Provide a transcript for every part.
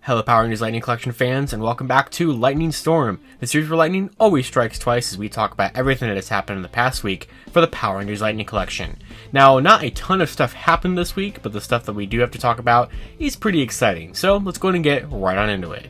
Hello Power Rangers Lightning Collection fans, and welcome back to Lightning Storm, the series where lightning always strikes twice as we talk about everything that has happened in the past week for the Power Rangers Lightning Collection. Now, not a ton of stuff happened this week, but the stuff that we do have to talk about is pretty exciting, so let's go ahead and get right on into it.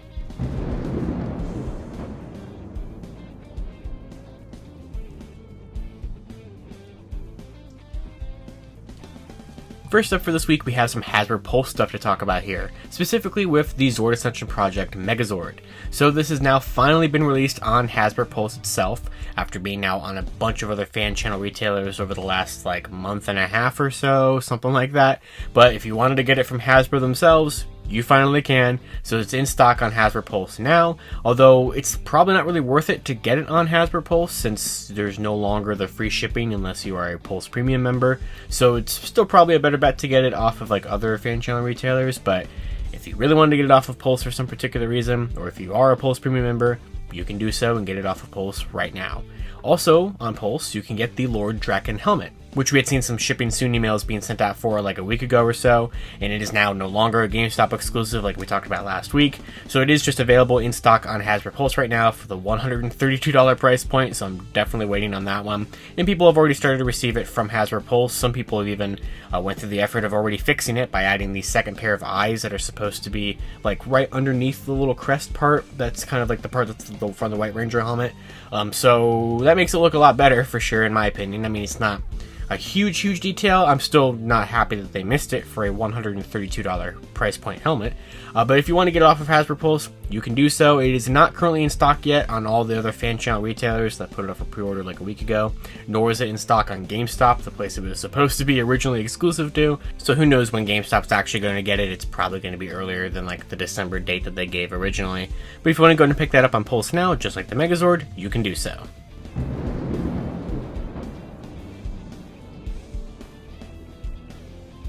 First up for this week, we have some Hasbro Pulse stuff to talk about here, specifically with the Zord Ascension project Megazord. So this has now finally been released on Hasbro Pulse itself, after being out on a bunch of other fan channel retailers over the last month and a half or so, something like that. But if you wanted to get it from Hasbro themselves, you finally can, so it's in stock on Hasbro Pulse now, although it's probably not really worth it to get it on Hasbro Pulse since there's no longer the free shipping unless you are a Pulse Premium member, so it's still probably a better bet to get it off of other fan channel retailers. But if you really wanted to get it off of Pulse for some particular reason, or if you are a Pulse Premium member, you can do so and get it off of Pulse right now. Also, on Pulse, you can get the Lord Drakkon helmet, which we had seen some shipping soon emails being sent out for a week ago or so, and it is now no longer a GameStop exclusive like we talked about last week, so it is just available in stock on Hasbro Pulse right now for the $132 price point, so I'm definitely waiting on that one. And people have already started to receive it from Hasbro Pulse. Some people have even went through the effort of already fixing it by adding the second pair of eyes that are supposed to be right underneath the little crest part. That's kind of the part that's from the White Ranger helmet. So that makes it look a lot better for sure, in my opinion. I mean, it's not a huge detail. I'm still not happy that they missed it for a $132 price point helmet. But if you want to get it off of Hasbro Pulse, you can do so. It is not currently in stock yet on all the other fan channel retailers that put it up for pre-order a week ago, nor is it in stock on GameStop, the place it was supposed to be originally exclusive to. So who knows when GameStop's actually going to get it. It's probably going to be earlier than the December date that they gave originally. But if you want to go and pick that up on Pulse now, just like the Megazord, you can do so.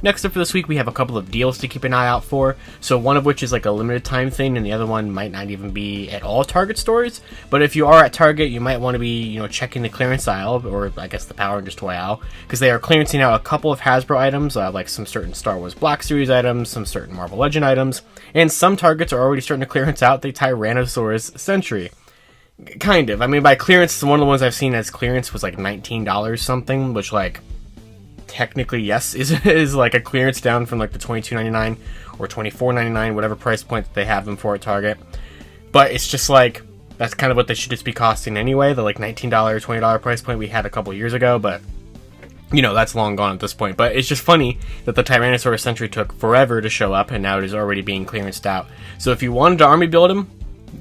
Next up for this week, we have a couple of deals to keep an eye out for. So one of which is a limited time thing, and the other one might not even be at all Target stores. But if you are at Target, you might want to be, checking the clearance aisle, or I guess the Power Rangers toy aisle, because they are clearancing out a couple of Hasbro items, like some certain Star Wars Black Series items, some certain Marvel Legend items, and some Targets are already starting to clearance out the Tyrannosaurus Sentry. Kind of. I mean, by clearance, one of the ones I've seen as clearance was $19 something, which technically, yes, is a clearance down from the $22.99 or $24.99, whatever price point that they have them for at Target. But it's just that's kind of what they should just be costing anyway, the $19, $20 price point we had a couple years ago. But that's long gone at this point. But it's just funny that the Tyrannosaurus Sentry took forever to show up, and now it is already being clearanced out. So if you wanted to army build them,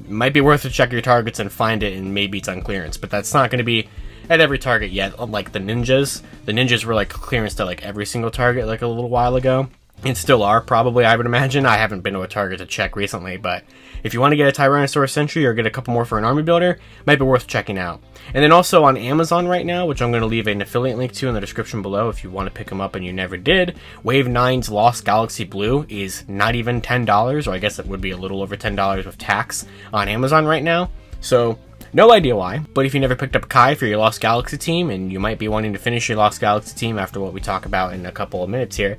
it might be worth to check your Targets and find it, and maybe it's on clearance. But that's not going to be at every Target yet, unlike the Ninjas. The Ninjas were clearance to every single Target a little while ago, and still are probably, I would imagine. I haven't been to a Target to check recently, but if you want to get a Tyrannosaurus Sentry or get a couple more for an army builder, it might be worth checking out. And then also on Amazon right now, which I'm going to leave an affiliate link to in the description below if you want to pick them up and you never did, Wave 9's Lost Galaxy Blue is not even $10, or I guess it would be a little over $10 with tax on Amazon right now. So no idea why, but if you never picked up Kai for your Lost Galaxy team, and you might be wanting to finish your Lost Galaxy team after what we talk about in a couple of minutes here,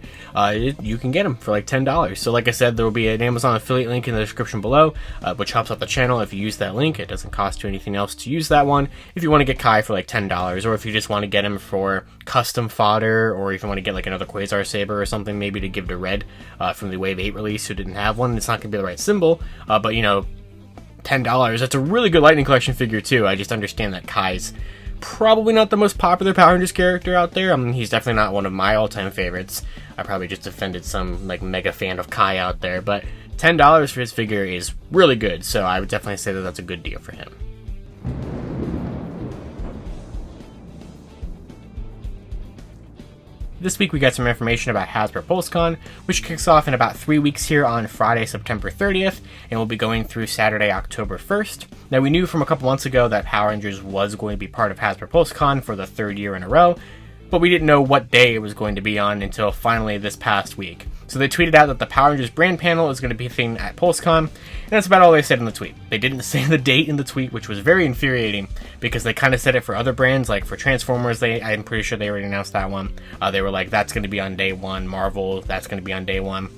you can get them for $10. So like I said, there will be an Amazon affiliate link in the description below, which helps out the channel if you use that link. It doesn't cost you anything else to use that one if you want to get Kai for $10, or if you just want to get him for custom fodder, or if you want to get another Quasar Saber or something, maybe to give to Red from the Wave 8 release who didn't have one. It's not going to be the right symbol, but $10, that's a really good Lightning Collection figure too. I just understand that Kai's probably not the most popular Power Rangers character out there. I mean, he's definitely not one of my all-time favorites. I probably just offended some mega fan of Kai out there, but $10 for his figure is really good, so I would definitely say that that's a good deal for him. This week we got some information about Hasbro Pulse Con, which kicks off in about 3 weeks here on Friday, September 30th, and will be going through Saturday, October 1st. Now, we knew from a couple months ago that Power Rangers was going to be part of Hasbro Pulse Con for the third year in a row, but we didn't know what day it was going to be on until finally this past week. So they tweeted out that the Power Rangers brand panel is going to be a thing at PulseCon, and that's about all they said in the tweet. They didn't say the date in the tweet, which was very infuriating, because they kind of said it for other brands, like for Transformers, I'm pretty sure they already announced that one. They were like, that's going to be on day one. Marvel, that's going to be on day one.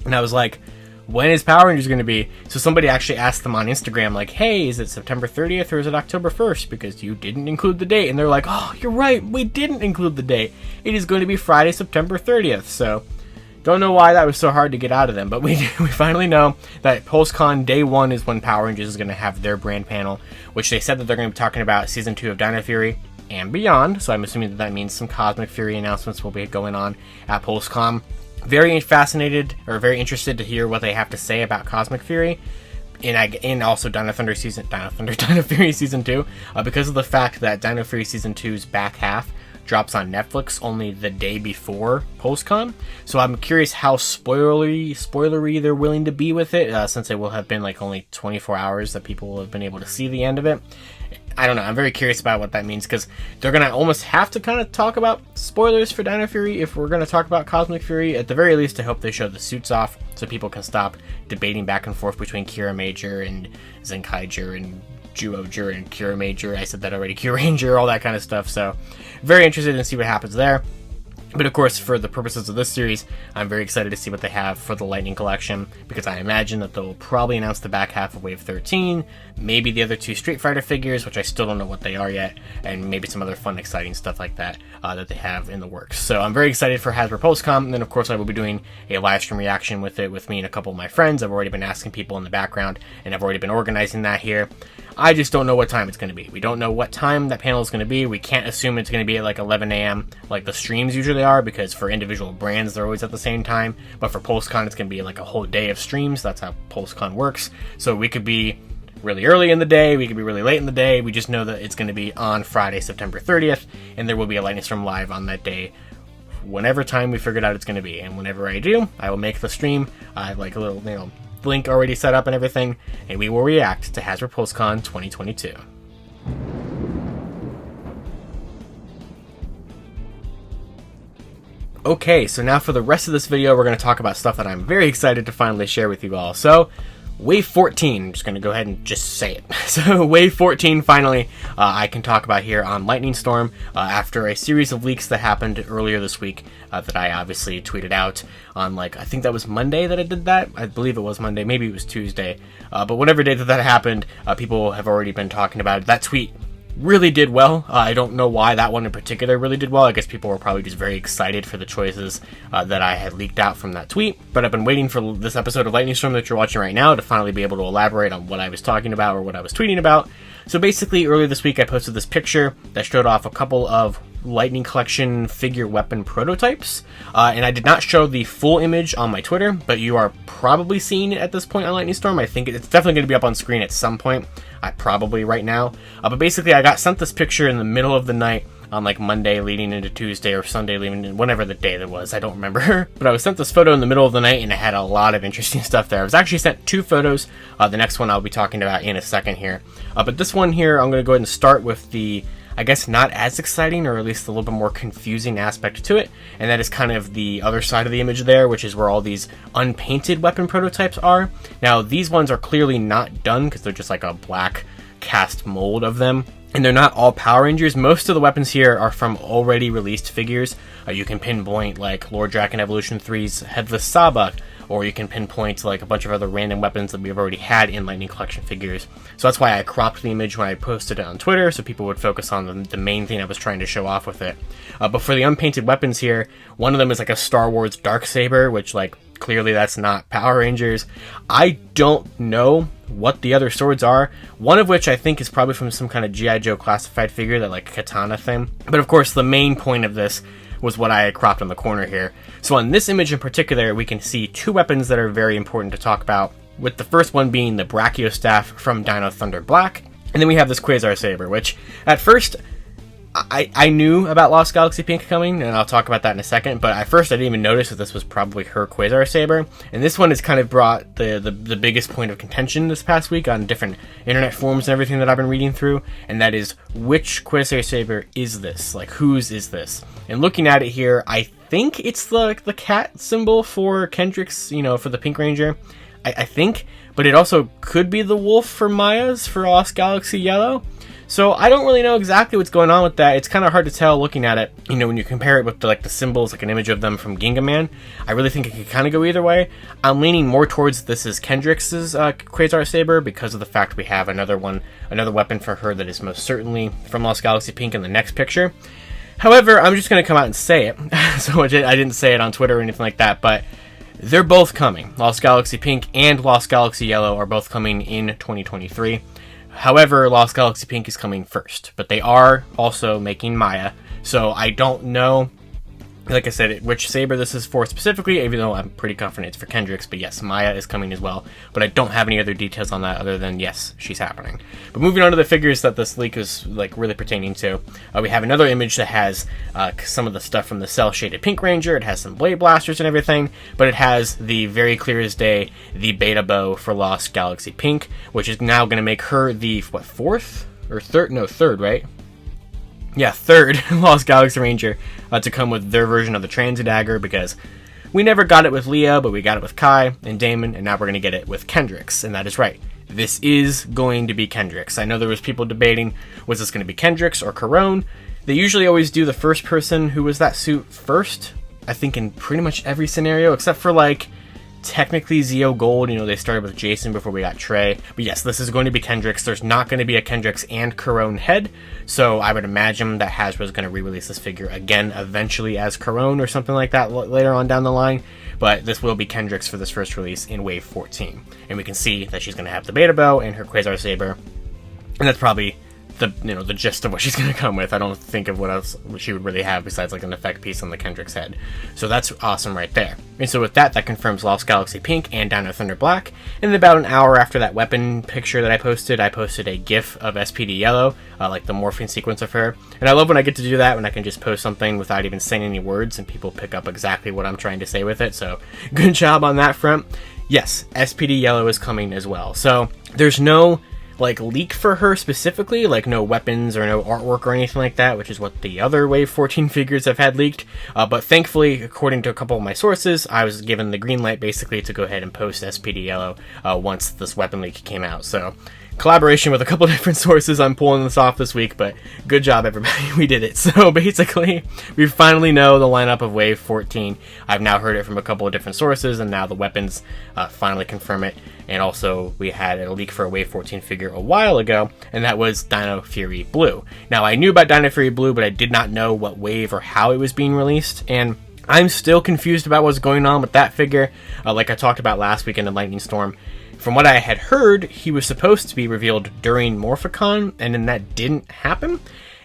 And I was like, when is Power Rangers going to be? So somebody actually asked them on Instagram, like, hey, is it September 30th or is it October 1st? Because you didn't include the date. And they're like, oh, you're right, we didn't include the date. It is going to be Friday, September 30th. So don't know why that was so hard to get out of them, but we finally know that Pulse Con Day 1 is when Power Rangers is going to have their brand panel, which they said that they're going to be talking about Season 2 of Dino Fury and beyond. So I'm assuming that that means some Cosmic Fury announcements will be going on at Pulse Con. Very fascinated, or very interested to hear what they have to say about Cosmic Fury, and also Dino Fury Season 2, because of the fact that Dino Fury Season 2's back half drops on Netflix only the day before PulseCon. So I'm curious how spoilery they're willing to be with it, since it will have been like only 24 hours that people will have been able to see the end of it. I don't know, I'm very curious about what that means, because they're going to almost have to kind of talk about spoilers for Dino Fury if we're going to talk about Cosmic Fury. At the very least, I hope they show the suits off so people can stop debating back and forth between Kira Major and Zenkaiger and Juoger and Kira Major. I said that already, Kira Ranger, all that kind of stuff. So very interested in see what happens there. But of course, for the purposes of this series, I'm very excited to see what they have for the Lightning Collection, because I imagine that they'll probably announce the back half of Wave 13, maybe the other 2 Street Fighter figures, which I still don't know what they are yet, and maybe some other fun, exciting stuff like that that they have in the works. So I'm very excited for Hasbro Pulse Con, and then of course I will be doing a live stream reaction with it with me and a couple of my friends. I've already been asking people in the background, and I've already been organizing that here. I just don't know what time it's going to be. We don't know what time that panel is going to be. We can't assume it's going to be at like 11 a.m. like the streams usually are, because for individual brands, they're always at the same time. But for PulseCon, it's going to be like a whole day of streams. That's how PulseCon works. So we could be really early in the day. We could be really late in the day. We just know that it's going to be on Friday, September 30th. And there will be a Lightning Storm live on that day, whenever time we figured out it's going to be. And whenever I do, I will make the stream. I have like a little, link already set up and everything, and we will react to Hasbro Pulse Con 2022. Okay, so now for the rest of this video, we're going to talk about stuff that I'm very excited to finally share with you all. So, Wave 14, I'm just going to go ahead and just say it. So, Wave 14, finally, I can talk about here on Lightning Storm, after a series of leaks that happened earlier this week, that I obviously tweeted out on, I think that was Monday that I did that. I believe it was Monday, maybe it was Tuesday. But whatever day that happened, people have already been talking about it. That tweet really did well. I don't know why that one in particular really did well. I guess people were probably just very excited for the choices that I had leaked out from that tweet. But I've been waiting for this episode of Lightning Storm that you're watching right now to finally be able to elaborate on what I was talking about or what I was tweeting about. So basically, earlier this week I posted this picture that showed off a couple of Lightning Collection figure weapon prototypes, and I did not show the full image on my Twitter, but you are probably seeing it at this point on Lightning Storm. I think it's definitely going to be up on screen at some point, probably right now, but basically I got sent this picture in the middle of the night on Monday leading into Tuesday, or Sunday leading into whatever the day that was, I don't remember. But I was sent this photo in the middle of the night, and it had a lot of interesting stuff there. I was actually sent 2 photos. The next one I'll be talking about in a second here. But this one here, I'm going to go ahead and start with the, I guess, not as exciting, or at least a little bit more confusing aspect to it, and that is kind of the other side of the image there, which is where all these unpainted weapon prototypes are. Now, these ones are clearly not done, because they're just like a black cast mold of them. And they're not all Power Rangers. Most of the weapons here are from already released figures. You can pinpoint Lord Drakkon Evolution 3's Headless Sabak, or you can pinpoint a bunch of other random weapons that we've already had in Lightning Collection figures. So that's why I cropped the image when I posted it on Twitter, so people would focus on the main thing I was trying to show off with it. But for the unpainted weapons here, one of them is a Star Wars Darksaber, which clearly that's not Power Rangers. I don't know what the other swords are, one of which I think is probably from some kind of G.I. Joe classified figure, that katana thing. But of course, the main point of this was what I cropped on the corner here. So on this image in particular, we can see 2 weapons that are very important to talk about, with the first one being the Brachiostaff from Dino Thunder Black, and then we have this Quasar Saber, which at first I knew about Lost Galaxy Pink coming, and I'll talk about that in a second, but at first I didn't even notice that this was probably her Quasar Saber, and this one has kind of brought the biggest point of contention this past week on different internet forums and everything that I've been reading through, and that is, which Quasar Saber is this? Whose is this? And looking at it here, I think it's the cat symbol for Kendrick's, for the Pink Ranger, I think, but it also could be the wolf for Maya's for Lost Galaxy Yellow. So I don't really know exactly what's going on with that. It's kind of hard to tell looking at it. You know, when you compare it with the symbols, like an image of them from Ginga Man, I really think it could kind of go either way. I'm leaning more towards this is Kendrix's Quasar Saber because of the fact we have another weapon for her that is most certainly from Lost Galaxy Pink in the next picture. However, I'm just going to come out and say it. So I didn't say it on Twitter or anything like that, but they're both coming. Lost Galaxy Pink and Lost Galaxy Yellow are both coming in 2023. However, Lost Galaxy Pink is coming first, but they are also making Maya, so I don't know, like I said, which saber this is for specifically, even though I'm pretty confident it's for Kendrix, but yes, Maya is coming as well, but I don't have any other details on that other than, yes, she's happening. But moving on to the figures that this leak is, really pertaining to, we have another image that has some of the stuff from the cel-shaded Pink Ranger. It has some blade blasters and everything, but it has the very clear as day, the beta bow for Lost Galaxy Pink, which is now going to make her the, fourth? Or third? No, third, right? Yeah, third Lost Galaxy Ranger to come with their version of the Transit Dagger, because we never got it with Leo, but we got it with Kai and Damon, and now we're going to get it with Kendrix, and that is right. This is going to be Kendrix. I know there was people debating, was this going to be Kendrix or Corone? They usually always do the first person who was that suit first, I think in pretty much every scenario, except for technically Zeo Gold. They started with Jason before we got Trey. But yes, this is going to be Kendrix. There's not going to be a Kendrix and Corone head, so I would imagine that Hasbro is going to re-release this figure again eventually as Corone or something like that later on down the line. But this will be Kendrix for this first release in Wave 14. And we can see that she's going to have the beta bow and her Quasar Saber. And that's probably the gist of what she's going to come with. I don't think of what else she would really have besides an effect piece on the Kendrix head. So that's awesome right there. And so with that confirms Lost Galaxy Pink and Dino Thunder Black. And about an hour after that weapon picture that I posted a GIF of S.P.D. Yellow, the morphing sequence of her. And I love when I get to do that, when I can just post something without even saying any words and people pick up exactly what I'm trying to say with it. So good job on that front. Yes, S.P.D. Yellow is coming as well. So there's no leak for her specifically, no weapons or no artwork or anything like that, which is what the other Wave 14 figures have had leaked. But thankfully, according to a couple of my sources, I was given the green light basically to go ahead and post S.P.D. Yellow once this weapon leak came out. So collaboration with a couple different sources, I'm pulling this off this week, but good job everybody, we did it. So basically, we finally know the lineup of Wave 14. I've now heard it from a couple of different sources, and now the weapons finally confirm it. And also, we had a leak for a Wave 14 figure a while ago, and that was Dino Fury Blue. Now, I knew about Dino Fury Blue, but I did not know what wave or how it was being released, and I'm still confused about what's going on with that figure. Like I talked about last week in the Lightning Storm, from what I had heard, he was supposed to be revealed during Morphicon, and then that didn't happen.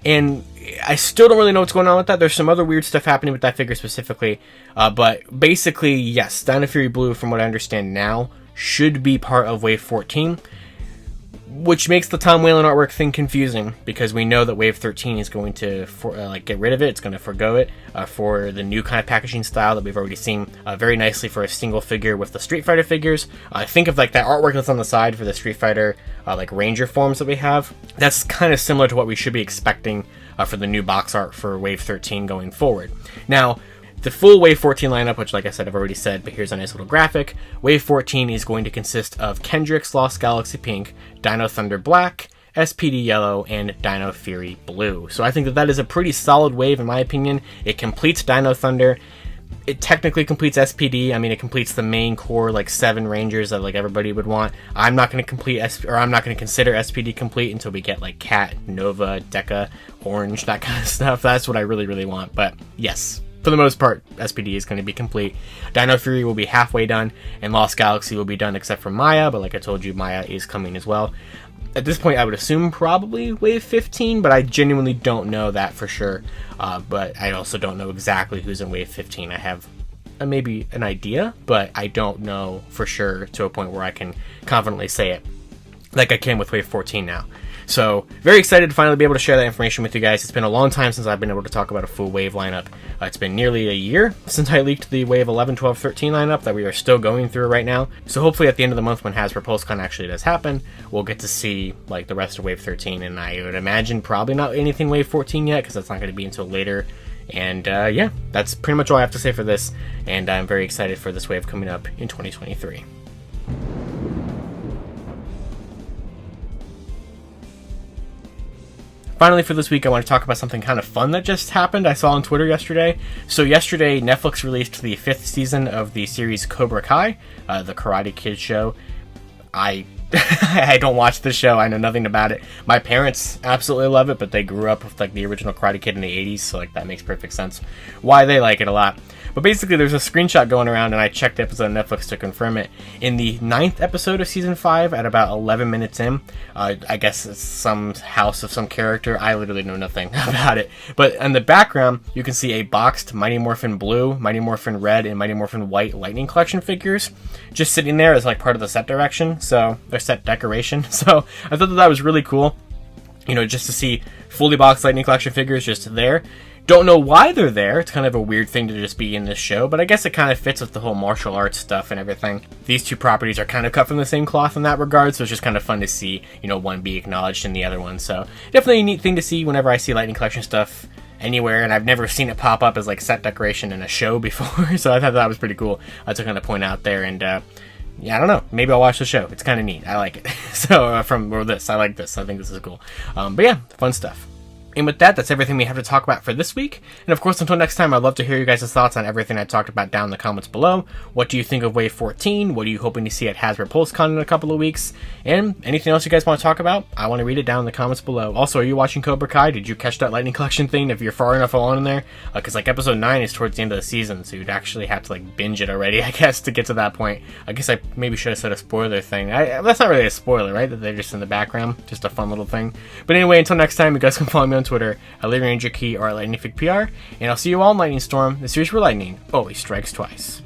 And I still don't really know what's going on with that. There's some other weird stuff happening with that figure specifically. But basically, yes, Dino Fury Blue, from what I understand now, should be part of Wave 14. Which makes the Tom Whalen artwork thing confusing, because we know that Wave 13 is going to get rid of it. It's going to forgo it for the new kind of packaging style that we've already seen very nicely for a single figure with the Street Fighter figures. Think of that artwork that's on the side for the Street Fighter Ranger forms that we have. That's kind of similar to what we should be expecting for the new box art for Wave 13 going forward. Now, the full Wave 14 lineup, which like I said, I've already said, but here's a nice little graphic. Wave 14 is going to consist of Kendrix Lost Galaxy Pink, Dino Thunder Black, S.P.D. Yellow, and Dino Fury Blue. So I think that is a pretty solid wave in my opinion. It completes Dino Thunder. It technically completes S.P.D. I mean, it completes the main core 7 Rangers that everybody would want. I'm not going to I'm not going to consider S.P.D. complete until we get Cat, Nova, Deca, Orange, that kind of stuff. That's what I really, really want. But yes, for the most part, S.P.D. is going to be complete. Dino Fury will be halfway done, and Lost Galaxy will be done except for Maya, but like I told you, Maya is coming as well. At this point, I would assume probably Wave 15, but I genuinely don't know that for sure. But I also don't know exactly who's in Wave 15. I have maybe an idea, but I don't know for sure to a point where I can confidently say it like I can with Wave 14 now. So, very excited to finally be able to share that information with you guys. It's been a long time since I've been able to talk about a full Wave lineup. It's been nearly a year since I leaked the Wave 11, 12, 13 lineup that we are still going through right now. So hopefully at the end of the month when Hasbro Pulse Con actually does happen, we'll get to see the rest of Wave 13, and I would imagine probably not anything Wave 14 yet, because that's not going to be until later. And yeah, that's pretty much all I have to say for this, and I'm very excited for this wave coming up in 2023. Finally, for this week, I want to talk about something kind of fun that just happened. I saw on Twitter yesterday. So yesterday, Netflix released the 5th season of the series Cobra Kai, the Karate Kid show. I don't watch the show. I know nothing about it. My parents absolutely love it, but they grew up with like the original Karate Kid in the 80s, so like that makes perfect sense why they like it a lot. But basically, there's a screenshot going around, and I checked the episode on Netflix to confirm it. In the 9th episode of season 5, at about 11 minutes in, I guess it's some house of some character. I literally know nothing about it. But in the background, you can see a boxed Mighty Morphin Blue, Mighty Morphin Red, and Mighty Morphin White Lightning Collection figures just sitting there as like part of the set direction. So their set decoration. So I thought that was really cool. You know, just to see fully boxed Lightning Collection figures just there. Don't know why they're there. It's kind of a weird thing to just be in this show, but I guess it kind of fits with the whole martial arts stuff and everything. These two properties are kind of cut from the same cloth in that regard, so it's just kind of fun to see, you know, one be acknowledged in the other one. So definitely a neat thing to see whenever I see Lightning Collection stuff anywhere, and I've never seen it pop up as like set decoration in a show before, so I thought that was pretty cool to kind of point out there. And yeah, I don't know. Maybe I'll watch the show. It's kind of neat. I like it. So I like this. I think this is cool. But yeah, fun stuff. And with that, that's everything we have to talk about for this week. And of course, until next time, I'd love to hear you guys' thoughts on everything I talked about down in the comments below. What do you think of Wave 14? What are you hoping to see at Hasbro Pulse Con in a couple of weeks? And anything else you guys want to talk about? I want to read it down in the comments below. Also, are you watching Cobra Kai? Did you catch that Lightning Collection thing if you're far enough along in there? Because like episode 9 is towards the end of the season, so you'd actually have to like binge it already, I guess, to get to that point. I guess I maybe should have said a spoiler thing. That's not really a spoiler, right? That they're just in the background. Just a fun little thing. But anyway, until next time, you guys can follow me on Twitter at Ranger Key or at Lightning Fig PR, and I'll see you all in Lightning Storm, the series where lightning always strikes twice.